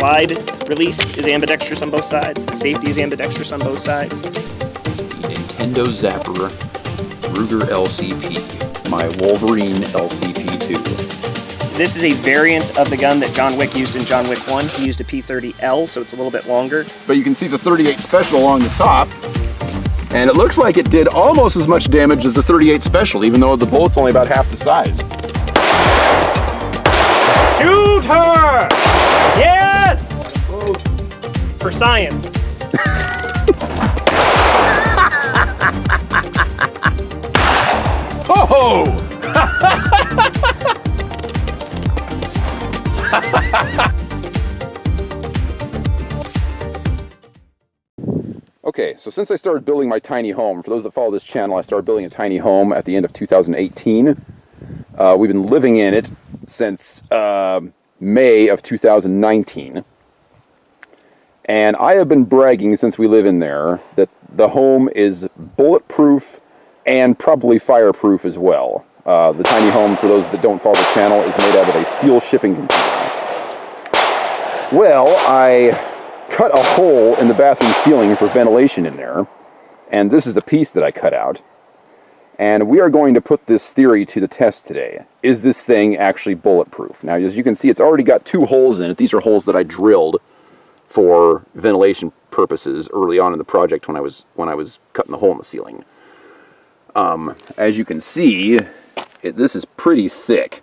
slide release is ambidextrous on both sides. The safety is ambidextrous on both sides. The Nintendo Zapper Ruger LCP, my Wolverine LCP2. This is a variant of the gun that John Wick used in John Wick 1. He used a P30L, so it's a little bit longer. But you can see the 38 Special along the top, and it looks like it did almost as much damage as the 38 Special, even though the bullet's only about half the size. Shoot her! Yes! For science. Ho-ho! Okay, so since I started building my tiny home, for those that follow this channel, I started building a tiny home at the end of 2018. We've been living in it since May of 2019. And I have been bragging since we live in there that the home is bulletproof and probably fireproof as well. The tiny home, for those that don't follow the channel, is made out of a steel shipping container. Well, I cut a hole in the bathroom ceiling for ventilation in there, and this is the piece that I cut out. And we are going to put this theory to the test today. Is this thing actually bulletproof? Now, as you can see, it's already got 2 holes in it. These are holes that I drilled for ventilation purposes early on in the project when I was cutting the hole in the ceiling. As you can see, this is pretty thick.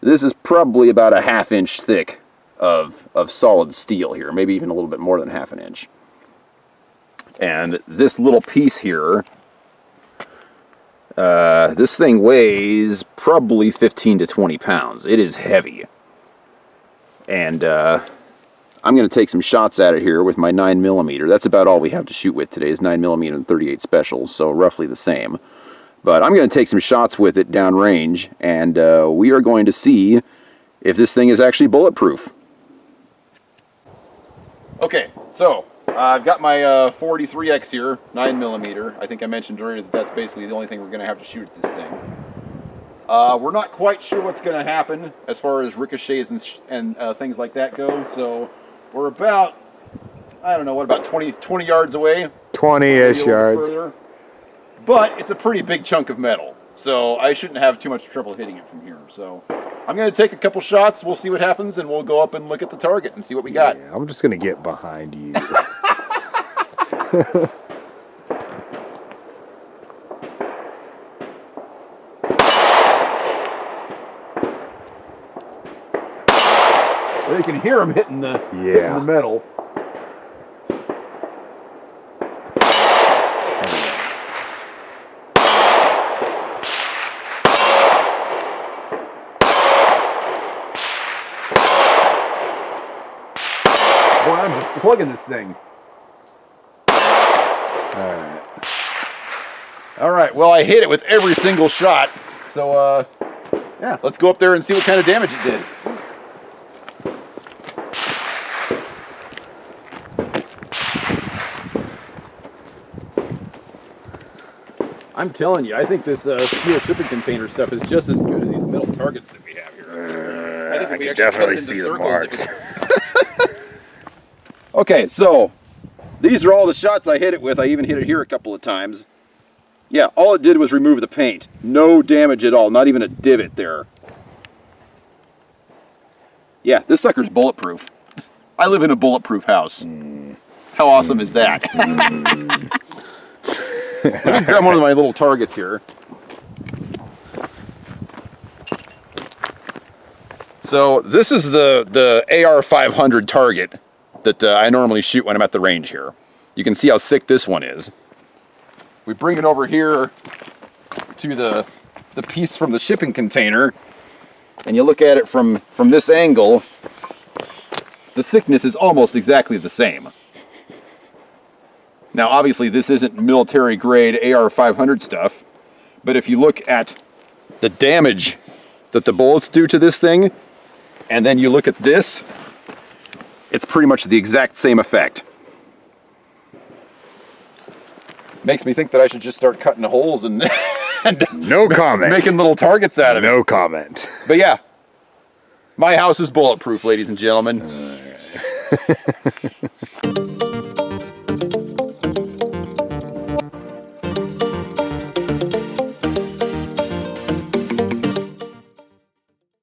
This is probably about a ½ inch thick of solid steel here, maybe even a little bit more than ½ inch. And this little piece here, this thing weighs probably 15 to 20 pounds. It is heavy. And I'm going to take some shots at it here with my 9mm. That's about all we have to shoot with today is 9mm and 38 Special, so roughly the same. But I'm going to take some shots with it downrange, and we are going to see if this thing is actually bulletproof. Okay, so I've got my 43X here, 9mm. I think I mentioned earlier that that's basically the only thing we're going to have to shoot at this thing. We're not quite sure what's going to happen as far as ricochets and things like that go, so we're about, I don't know, what, about 20 yards away? 20-ish yards. Further. But it's a pretty big chunk of metal, so I shouldn't have too much trouble hitting it from here. So I'm going to take a couple shots, we'll see what happens, and we'll go up and look at the target and see what we got. Yeah, I'm just going to get behind you. You can hear them hitting the metal. Boy, I'm just plugging this thing. All right, well, I hit it with every single shot. So, yeah, let's go up there and see what kind of damage it did. I'm telling you, I think this steel shipping container stuff is just as good as these metal targets that we have here. I can definitely see the marks. Okay, so these are all the shots I hit it with. I even hit it here a couple of times. Yeah, all it did was remove the paint. No damage at all, not even a divot there. Yeah, this sucker's bulletproof. I live in a bulletproof house. How awesome is that? Let me grab one of my little targets here. So this is the AR-500 target that I normally shoot when I'm at the range here. You can see how thick this one is. We bring it over here to the piece from the shipping container, and you look at it from this angle, the thickness is almost exactly the same. Now, obviously, this isn't military-grade AR-500 stuff, but if you look at the damage that the bullets do to this thing, and then you look at this, it's pretty much the exact same effect. Makes me think that I should just start cutting holes and, no comment. Making little targets out of it. No comment. But yeah, My house is bulletproof, ladies and gentlemen.